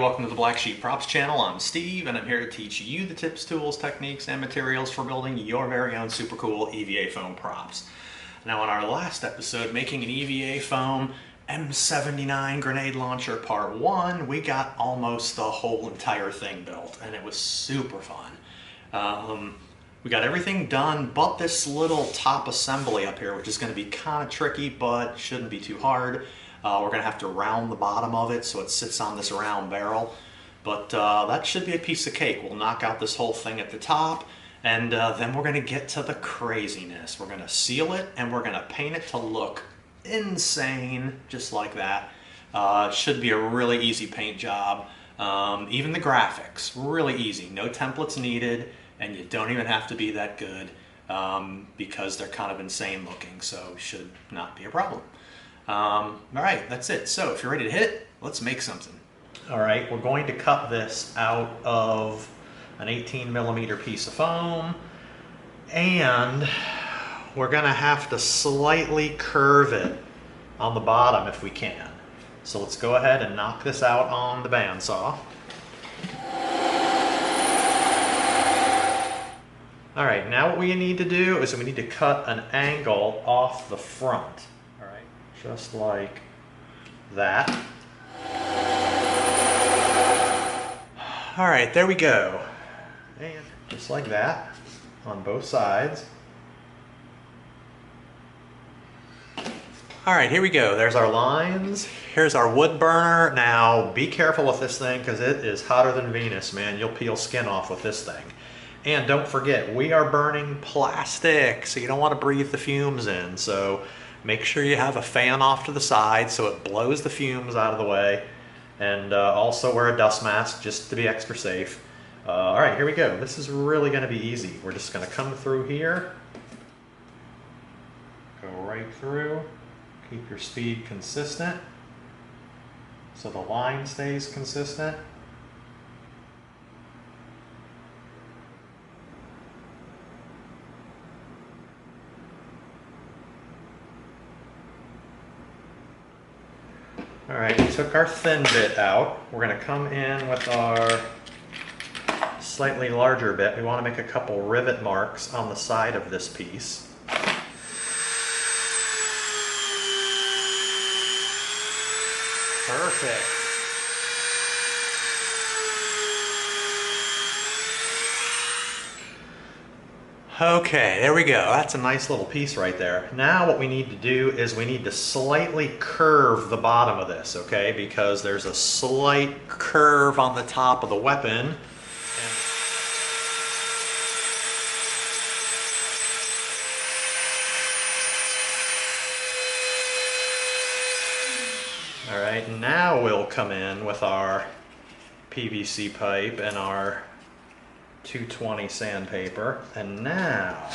welcome to the Black Sheep Props channel. I'm Steve and I'm here to teach you the tips, tools, techniques, and materials for building your very own super cool EVA foam props. Now in our last episode, making an EVA foam M79 grenade launcher part 1, we got almost the whole entire thing built and it was super fun. We got everything done but this little top assembly up here, which is going to be kind of tricky but shouldn't be too hard. We're going to have to round the bottom of it so it sits on this round barrel, but that should be a piece of cake. We'll knock out this whole thing at the top, and then we're going to get to the craziness. We're going to seal it and we're going to paint it to look insane, just like that. It should be a really easy paint job. Even the graphics, really easy. No templates needed, and you don't even have to be that good because they're kind of insane looking, so should not be a problem. All right, that's it. So if you're ready to hit it, let's make something. All right, we're going to cut this out of an 18mm piece of foam, and we're going to have to slightly curve it on the bottom if we can. So let's go ahead and knock this out on the bandsaw. All right, now what we need to do is we need to cut an angle off the front. All right, just like that. All right, there we go. And just like that on both sides. All right, here we go. There's our lines. Here's our wood burner. Now, be careful with this thing because it is hotter than Venus, man. You'll peel skin off with this thing. And don't forget, we are burning plastic, so you don't want to breathe the fumes in. So make sure you have a fan off to the side so it blows the fumes out of the way. And also wear a dust mask just to be extra safe. All right, here we go. This is really going to be easy. We're just going to come through here. Go right through. Keep your speed consistent so the line stays consistent. All right, we took our thin bit out. We're going to come in with our slightly larger bit. We want to make a couple rivet marks on the side of this piece. Perfect. Okay, there we go. That's a nice little piece right there. Now what we need to do is we need to slightly curve the bottom of this, okay? Because there's a slight curve on the top of the weapon. All right, now we'll come in with our PVC pipe and our 220 sandpaper, and now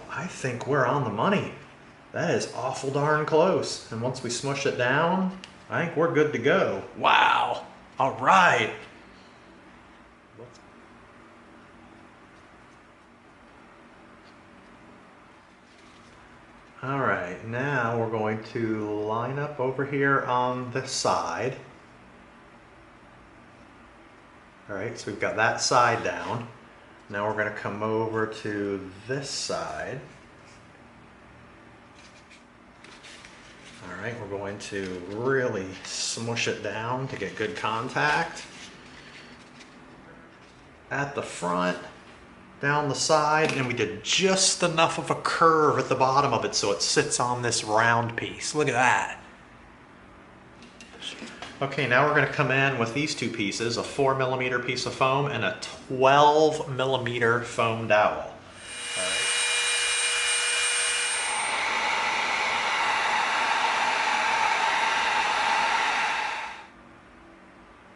I think we're on the money. That is awful darn close, and once we smush it down, I think we're good to go. Wow. All right. All right, now we're going to line up over here on this side. All right, so we've got that side down. Now we're going to come over to this side. All right, we're going to really smush it down to get good contact. At the front, down the side, and we did just enough of a curve at the bottom of it so it sits on this round piece. Look at that. Okay, now we're going to come in with these two pieces, a 4mm piece of foam and a 12mm foam dowel.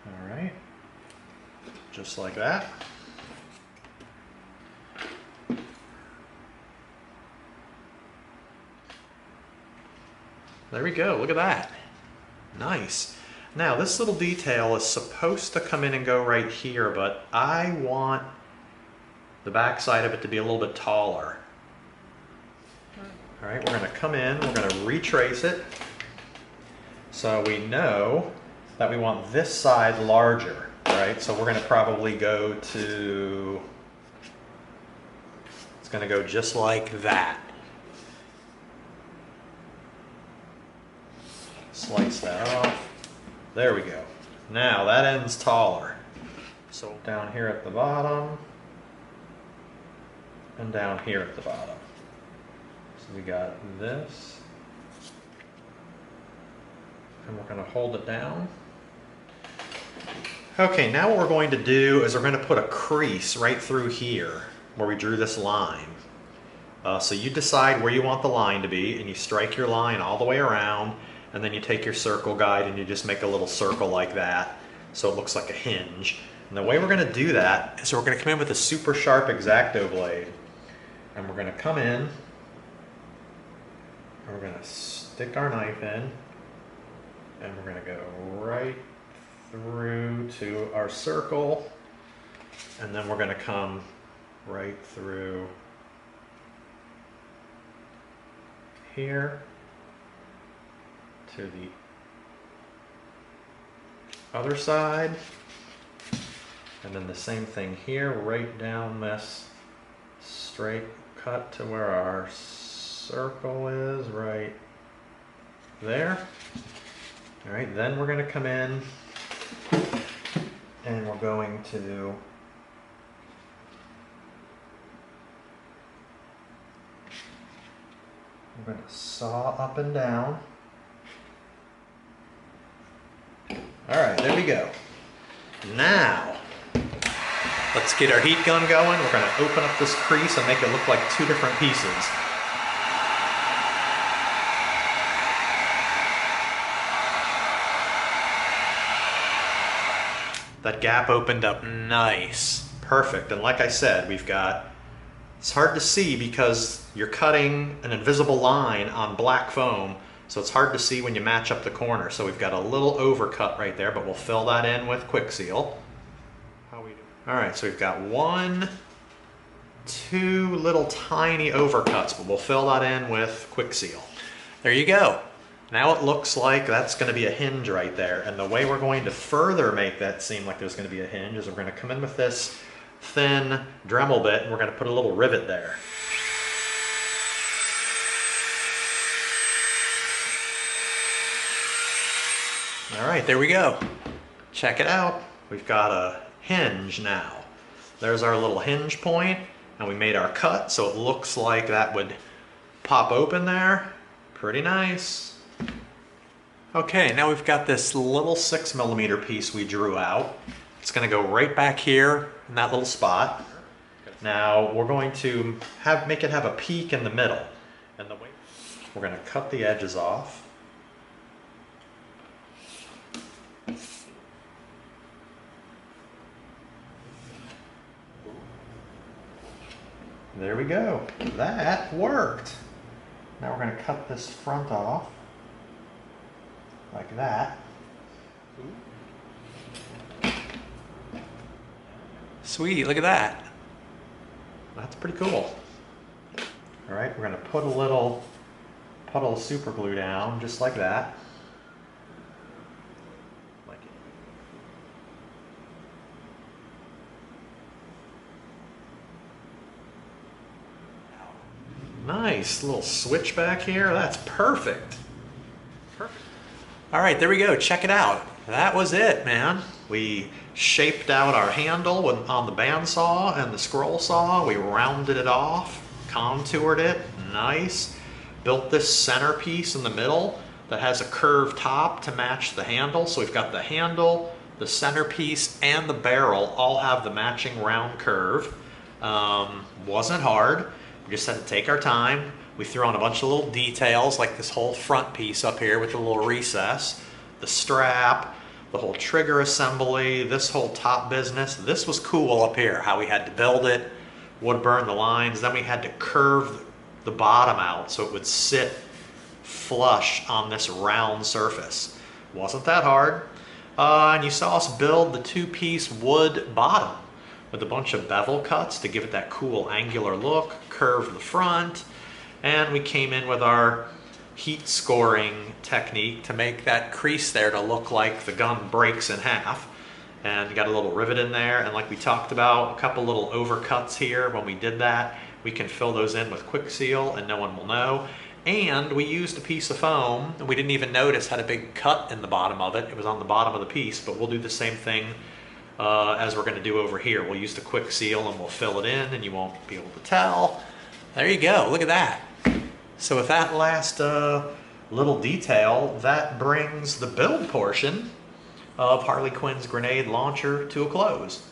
All right, just like that. There we go, look at that. Nice. Now this little detail is supposed to come in and go right here, but I want the back side of it to be a little bit taller. All right, we're going to come in, we're going to retrace it. So we know that we want this side larger, right? So we're going to probably go to, it's going to go just like that. Slice that off. There we go. Now that end's taller. So down here at the bottom and down here at the bottom. So we got this. And we're going to hold it down. Okay, now what we're going to do is we're going to put a crease right through here where we drew this line. So you decide where you want the line to be, and you strike your line all the way around, and then you take your circle guide and you just make a little circle like that so it looks like a hinge. And the way we're going to do that is we're going to come in with a super sharp X-Acto blade, and we're going to come in and we're going to stick our knife in, and we're going to go right through to our circle, and then we're going to come right through here to the other side, and then the same thing here, right down this straight cut to where our circle is, right there. All right, then we're going to come in and we're going to saw up and down. All right, there we go. Now, let's get our heat gun going. We're going to open up this crease and make it look like two different pieces. That gap opened up nice. Perfect. And like I said, we've got, it's hard to see because you're cutting an invisible line on black foam, so it's hard to see when you match up the corner. So we've got a little overcut right there, but we'll fill that in with Quick Seal. How we do? All right, so we've got one, two little tiny overcuts, but we'll fill that in with Quick Seal. There you go. Now it looks like that's going to be a hinge right there. And the way we're going to further make that seem like there's going to be a hinge is we're going to come in with this thin Dremel bit and we're going to put a little rivet there. All right, there we go. Check it out. We've got a hinge now. There's our little hinge point, and we made our cut so it looks like that would pop open there. Pretty nice. Okay, now we've got this little 6mm piece we drew out. It's going to go right back here in that little spot. Now we're going to make it have a peak in the middle. And the way we're going to cut the edges off. There we go. That worked. Now we're going to cut this front off. Like that. Sweet, look at that. That's pretty cool. All right, we're going to put a little puddle of super glue down, just like that. Like it. Nice little switch back here. That's perfect. All right, there we go. Check it out. That was it, man. We shaped out our handle on the bandsaw and the scroll saw. We rounded it off, contoured it, nice. Built this centerpiece in the middle that has a curved top to match the handle. So we've got the handle, the centerpiece, and the barrel all have the matching round curve. Wasn't hard. We just had to take our time. We threw on a bunch of little details like this whole front piece up here with the little recess, the strap, the whole trigger assembly, this whole top business. This was cool up here, how we had to build it, wood burn the lines, then we had to curve the bottom out so it would sit flush on this round surface. Wasn't that hard. And you saw us build the two-piece wood bottom with a bunch of bevel cuts to give it that cool angular look, curve the front. And we came in with our heat scoring technique to make that crease there to look like the gun breaks in half. And you got a little rivet in there, and like we talked about, a couple little overcuts here. When we did that, we can fill those in with quick seal and no one will know. And we used a piece of foam, and we didn't even notice had a big cut in the bottom of it. It was on the bottom of the piece, but we'll do the same thing as we're gonna do over here. We'll use the quick seal and we'll fill it in and you won't be able to tell. There you go, look at that. So with that last little detail, that brings the build portion of Harley Quinn's grenade launcher to a close.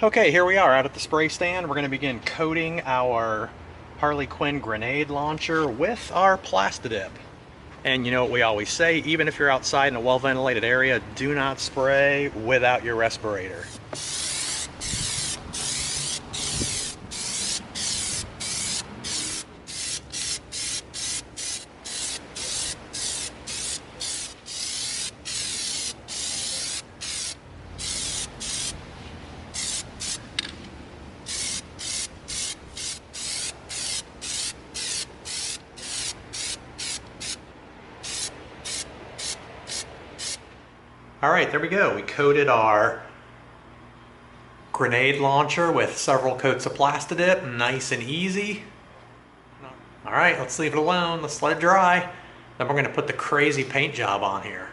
Okay, here we are out at the spray stand. We're going to begin coating our Harley Quinn grenade launcher with our Plastidip. And you know what we always say, even if you're outside in a well-ventilated area, do not spray without your respirator. All right, there we go. We coated our grenade launcher with several coats of Plastidip, nice and easy. All right, let's leave it alone. Let's let it dry. Then we're gonna put the crazy paint job on here.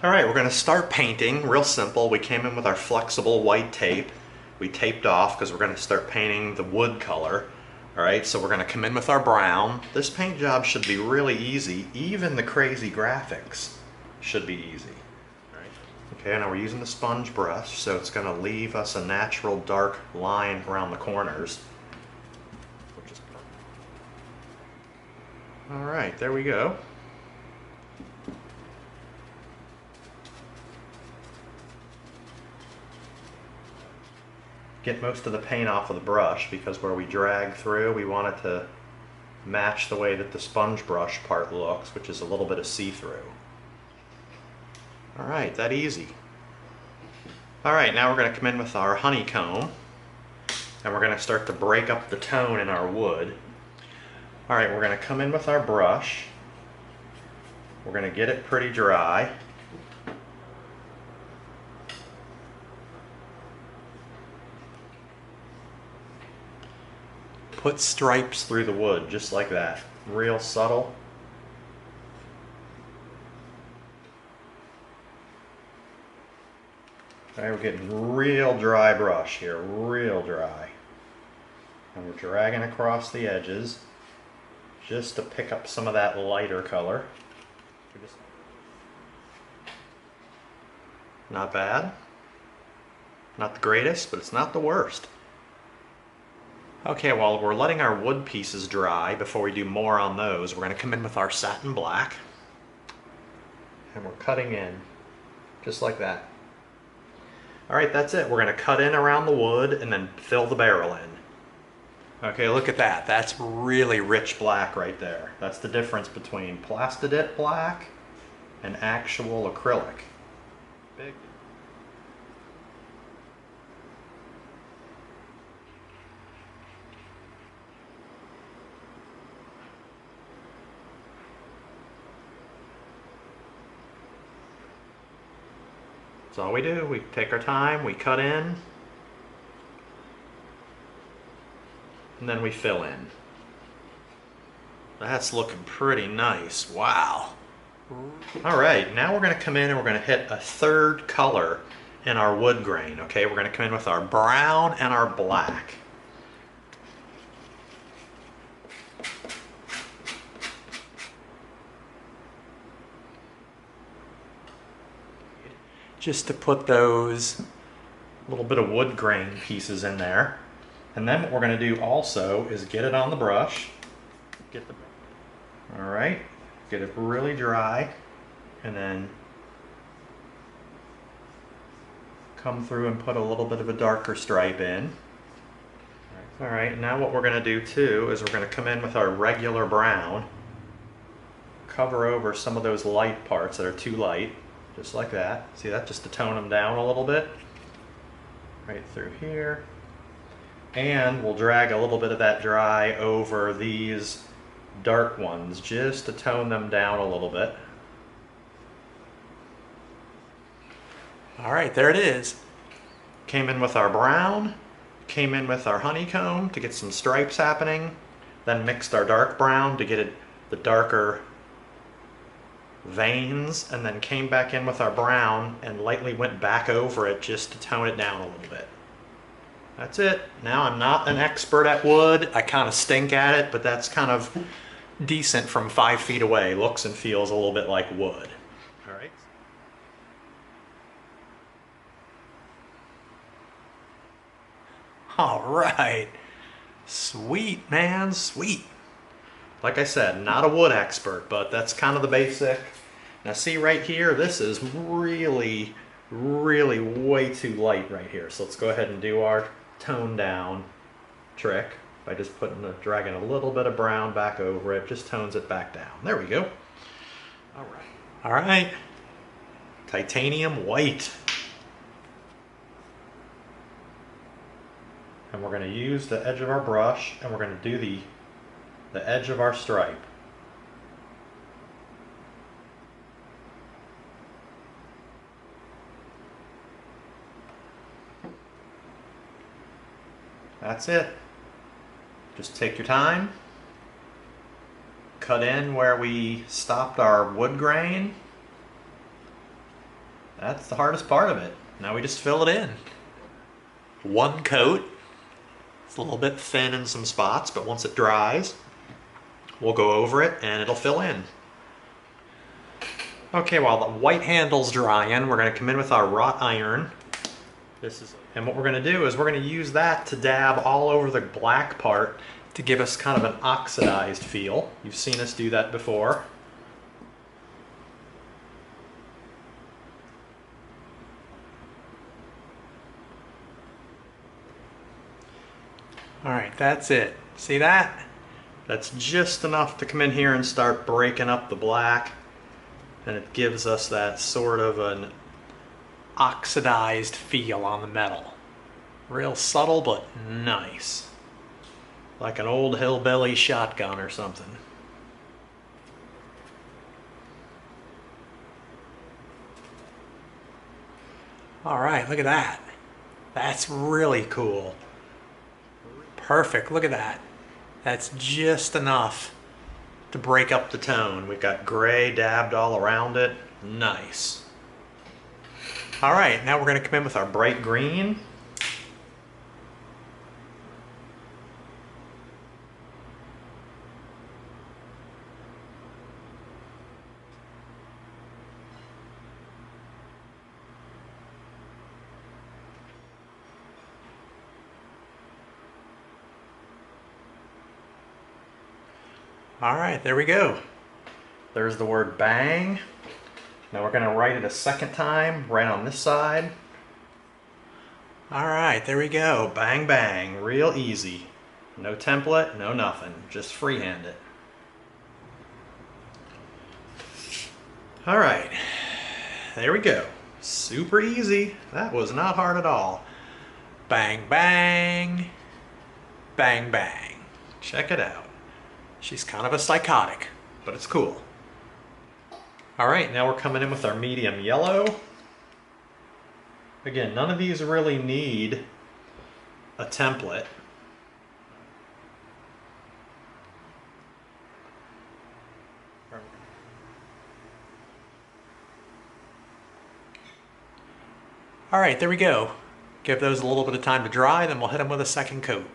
All right, we're gonna start painting, real simple. We came in with our flexible white tape. We taped off because we're gonna start painting the wood color. All right, so we're gonna come in with our brown. This paint job should be really easy. Even the crazy graphics should be easy. Right. Okay, now we're using the sponge brush, so it's going to leave us a natural dark line around the corners. Which is perfect. All right, there we go. Get most of the paint off of the brush because where we drag through, we want it to match the way that the sponge brush part looks, which is a little bit of see-through. All right, that easy. All right, now we're going to come in with our honeycomb and we're going to start to break up the tone in our wood. All right, we're going to come in with our brush. We're going to get it pretty dry. Put stripes through the wood just like that, real subtle. All right, we're getting real dry brush here, real dry. And we're dragging across the edges just to pick up some of that lighter color. Not bad. Not the greatest, but it's not the worst. Okay, while we're letting our wood pieces dry before we do more on those, we're going to come in with our satin black. And we're cutting in, just like that. All right, that's it. We're going to cut in around the wood and then fill the barrel in. Okay, look at that. That's really rich black right there. That's the difference between Plastidip black and actual acrylic. Big. That's all we do. We take our time, we cut in, and then we fill in. That's looking pretty nice. Wow. All right, now we're going to come in and we're going to hit a third color in our wood grain. Okay, we're going to come in with our brown and our black. Just to put those little bit of wood grain pieces in there. And then what we're going to do also is get it on the brush. All right, get it really dry, and then come through and put a little bit of a darker stripe in. All right, now what we're going to do too is we're going to come in with our regular brown, cover over some of those light parts that are too light. Just like that. See that? Just to tone them down a little bit. right through here. And we'll drag a little bit of that dry over these dark ones just to tone them down a little bit. All right, there it is. Came in with our brown, came in with our honeycomb to get some stripes happening, then mixed our dark brown to get it the darker veins, and then came back in with our brown and lightly went back over it just to tone it down a little bit. That's it. Now, I'm not an expert at wood. I kind of stink at it, but that's kind of decent from 5 feet away. Looks and feels a little bit like wood. All right. All right. Sweet, man, sweet. Like I said, not a wood expert, but that's kind of the basic. Now see right here, this is really, really way too light right here. So let's go ahead and do our tone down trick by just dragging a little bit of brown back over it. Just tones it back down. There we go. All right. All right. Titanium white. And we're going to use the edge of our brush and we're going to do the edge of our stripe. That's it. Just take your time. Cut in where we stopped our wood grain. That's the hardest part of it. Now we just fill it in. One coat. It's a little bit thin in some spots, but once it dries, we'll go over it and it'll fill in. Okay, while the white handle's drying, we're going to come in with our wrought iron. And what we're going to do is we're going to use that to dab all over the black part to give us kind of an oxidized feel. You've seen us do that before. All right, that's it. See that? That's just enough to come in here and start breaking up the black. And it gives us that sort of an oxidized feel on the metal. Real subtle, but nice. Like an old hillbilly shotgun or something. All right, look at that. That's really cool. Perfect, look at that. That's just enough to break up the tone. We've got gray dabbed all around it. Nice. All right, now we're going to come in with our bright green. All right, there we go. There's the word bang. Now we're going to write it a second time, right on this side. All right, there we go. Bang, bang. Real easy. No template, no nothing. Just freehand it. All right, there we go. Super easy. That was not hard at all. Bang, bang. Bang, bang. Check it out. She's kind of a psychotic, but it's cool. All right, now we're coming in with our medium yellow. Again, none of these really need a template. All right, there we go. Give those a little bit of time to dry, then we'll hit them with a second coat.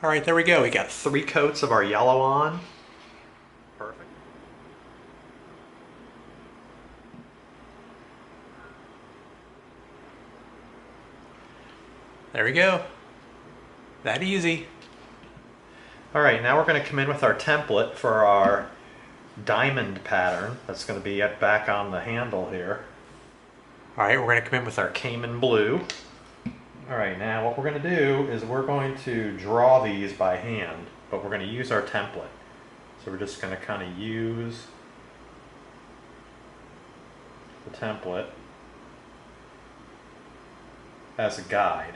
All right, there we go. We got 3 coats of our yellow on. Perfect. There we go. That easy. All right, now we're going to come in with our template for our diamond pattern. That's going to be back on the handle here. All right, we're going to come in with our Cayman blue. All right, now what we're going to do is we're going to draw these by hand, but we're going to use our template. So we're just going to kind of use the template as a guide.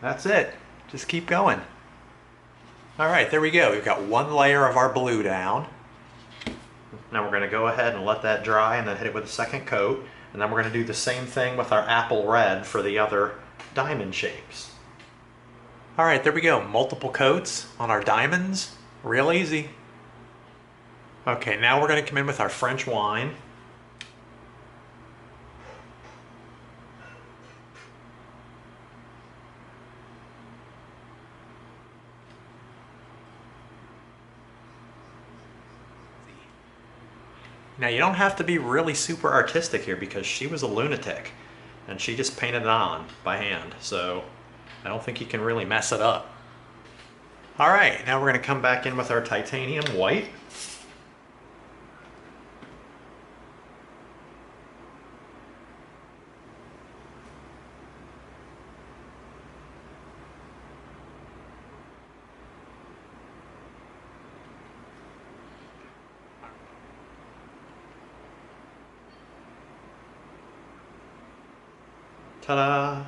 That's it. Just keep going. All right, there we go. We've got one layer of our blue down. Now we're going to go ahead and let that dry and then hit it with a second coat. And then we're going to do the same thing with our apple red for the other diamond shapes. All right, there we go. Multiple coats on our diamonds. Real easy. Okay, now we're going to come in with our French wine. Now you don't have to be really super artistic here because she was a lunatic and she just painted it on by hand, so I don't think you can really mess it up. All right, now we're going to come back in with our titanium white. Ta-da!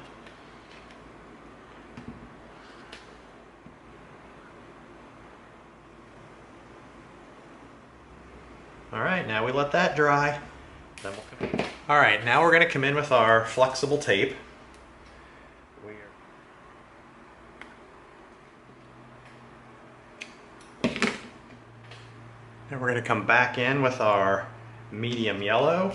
All right, now we let that dry. Then we'll come in. All right, now we're going to come in with our flexible tape. And we're going to come back in with our medium yellow.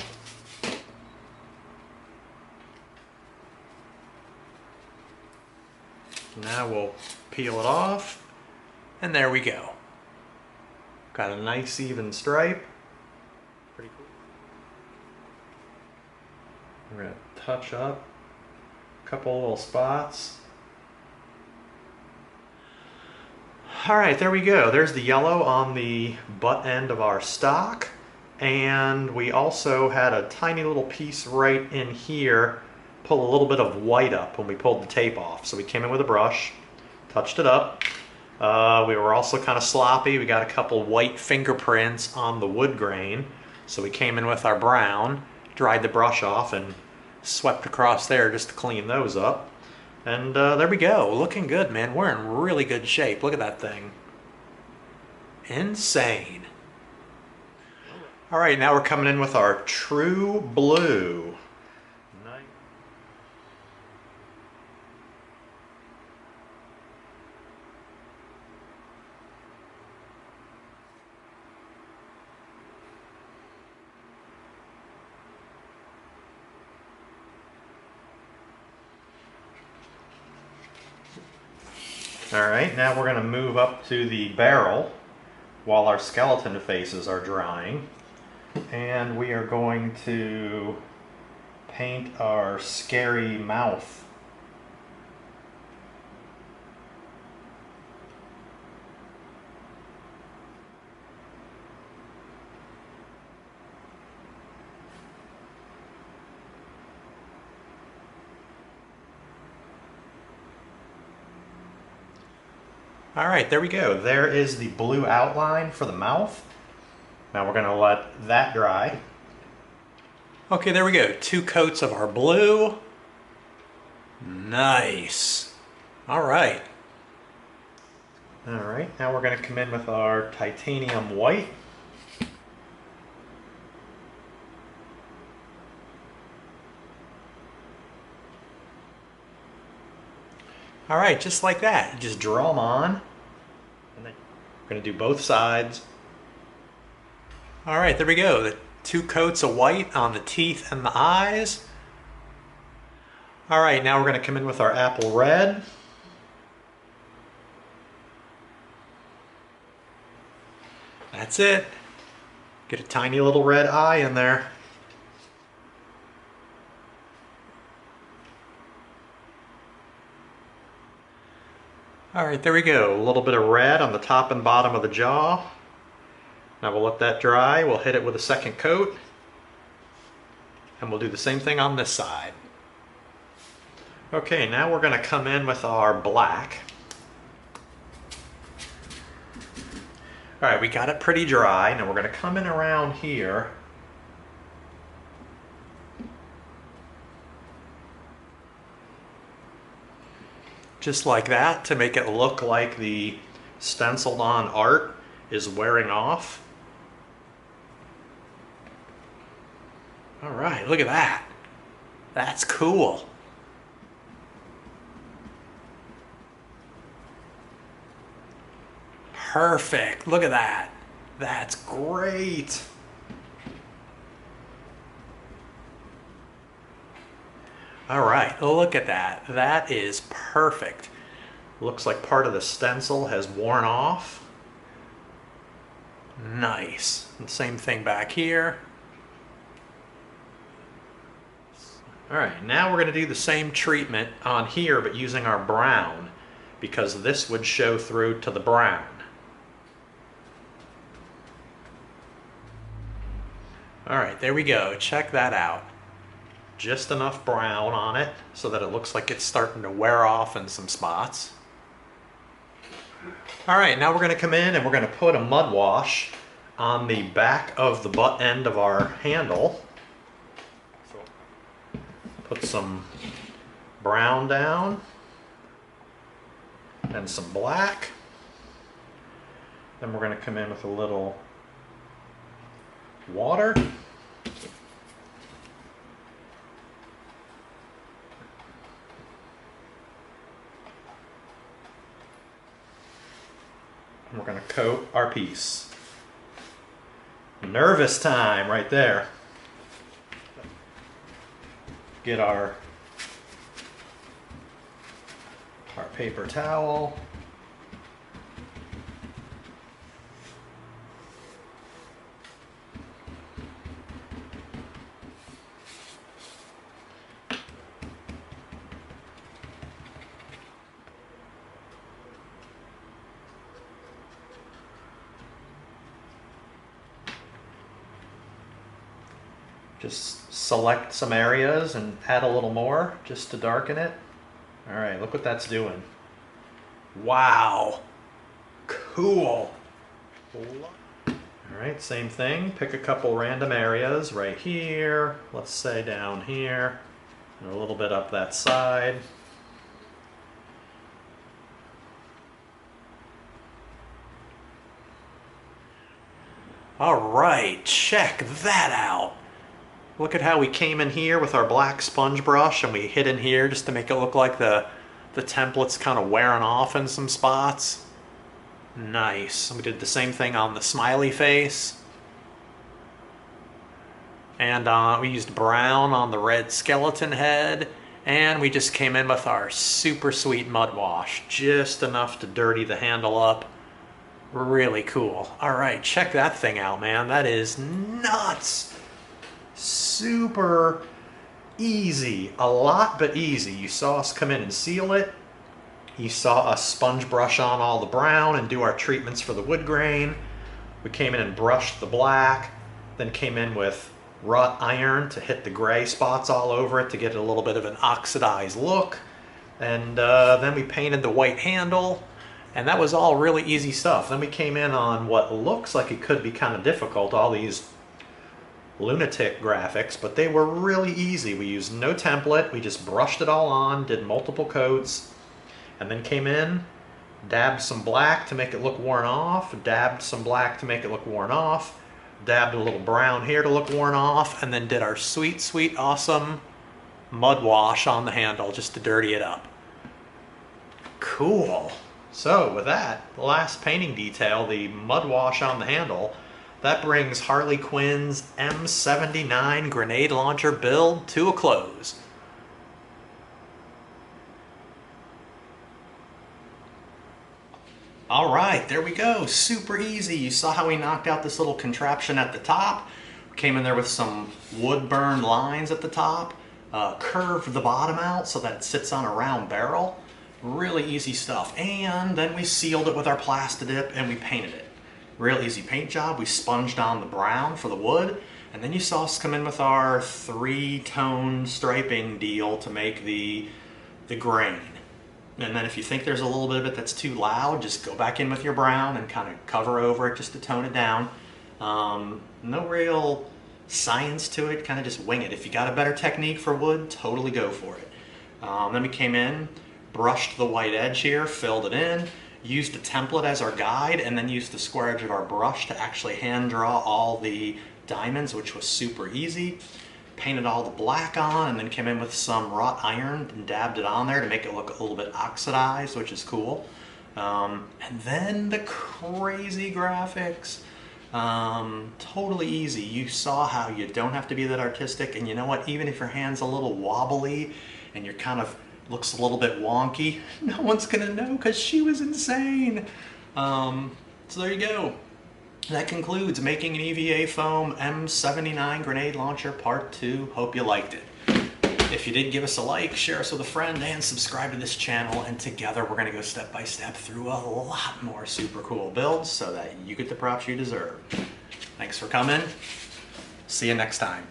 Now we'll peel it off, and there we go. Got a nice even stripe. Pretty cool. We're going to touch up a couple little spots. All right, there we go. There's the yellow on the butt end of our stock, and we also had a tiny little piece right in here. Pull a little bit of white up when we pulled the tape off. So we came in with a brush, touched it up. We were also kind of sloppy. We got a couple white fingerprints on the wood grain. So we came in with our brown, dried the brush off and swept across there just to clean those up. And there we go, looking good, man. We're in really good shape. Look at that thing. Insane. All right, now we're coming in with our true blue. Alright, now we're going to move up to the barrel while our skeleton faces are drying. And we are going to paint our scary mouth. All right, there we go. There is the blue outline for the mouth. Now we're going to let that dry. Okay, there we go. 2 coats of our blue. Nice. All right. All right, now we're going to come in with our titanium white. All right, just like that. Just draw them on. And then we're going to do both sides. All right, there we go. The 2 coats of white on the teeth and the eyes. All right, now we're going to come in with our apple red. That's it. Get a tiny little red eye in there. All right, there we go. A little bit of red on the top and bottom of the jaw. Now we'll let that dry. We'll hit it with a second coat. And we'll do the same thing on this side. Okay, now we're going to come in with our black. All right, we got it pretty dry. Now we're going to come in around here. Just like that, to make it look like the stenciled on art is wearing off. All right, look at that. That's cool. Perfect. Look at that. That's great. All right, look at that. That is perfect. Looks like part of the stencil has worn off. Nice. And same thing back here. All right, now we're going to do the same treatment on here, but using our brown, because this would show through to the brown. All right, there we go. Check that out. Just enough brown on it so that it looks like it's starting to wear off in some spots. All right, now we're going to come in and we're going to put a mud wash on the back of the butt end of our handle. So put some brown down and some black. Then we're going to come in with a little water. And we're going to coat our piece. Nervous time right there. Get our paper towel. Just select some areas and add a little more just to darken it. All right, look what that's doing. Wow, cool. All right, same thing. Pick a couple random areas right here. Let's say down here, and a little bit up that side. All right, check that out. Look at how we came in here with our black sponge brush and we hit in here just to make it look like the template's kind of wearing off in some spots. Nice. We did the same thing on the smiley face. And we used brown on the red skeleton head. And we just came in with our super sweet mud wash. Just enough to dirty the handle up. Really cool. All right, check that thing out, man. That is nuts. Super easy, a lot but easy. You saw us come in and seal it. You saw us sponge brush on all the brown and do our treatments for the wood grain. We came in and brushed the black, then came in with wrought iron to hit the gray spots all over it to get a little bit of an oxidized look. And then we painted the white handle, and that was all really easy stuff. Then we came in on what looks like it could be kind of difficult, all these lunatic graphics, but they were really easy. We used no template, we just brushed it all on, did multiple coats, and then came in, dabbed some black to make it look worn off, dabbed some black to make it look worn off, dabbed a little brown here to look worn off, and then did our sweet, sweet, awesome mud wash on the handle just to dirty it up. Cool. So with that, the last painting detail, the mud wash on the handle, that brings Harley Quinn's M79 grenade launcher build to a close. All right, there we go. Super easy. You saw how we knocked out this little contraption at the top. Came in there with some wood burn lines at the top. Curved the bottom out so that it sits on a round barrel. Really easy stuff. And then we sealed it with our Plastidip and we painted it. Real easy paint job. We sponged on the brown for the wood, and then you saw us come in with our 3-tone striping deal to make the grain. And then if you think there's a little bit of it that's too loud, just go back in with your brown and kind of cover over it just to tone it down. No real science to it, kind of just wing it. If you got a better technique for wood, totally go for it. Then we came in, brushed the white edge here, filled it in, used a template as our guide, and then used the square edge of our brush to actually hand draw all the diamonds, which was super easy. Painted all the black on, and then came in with some wrought iron and dabbed it on there to make it look a little bit oxidized, which is cool. And then the crazy graphics. Totally easy. You saw how you don't have to be that artistic, and you know what, even if your hand's a little wobbly and you're kind of looks a little bit wonky, no one's gonna know because she was insane. So there you go. That concludes making an EVA foam M79 grenade launcher part 2. Hope you liked it. If you did, give us a like, share us with a friend, and subscribe to this channel, and together we're going to go step by step through a lot more super cool builds so that you get the props you deserve. Thanks for coming. See you next time.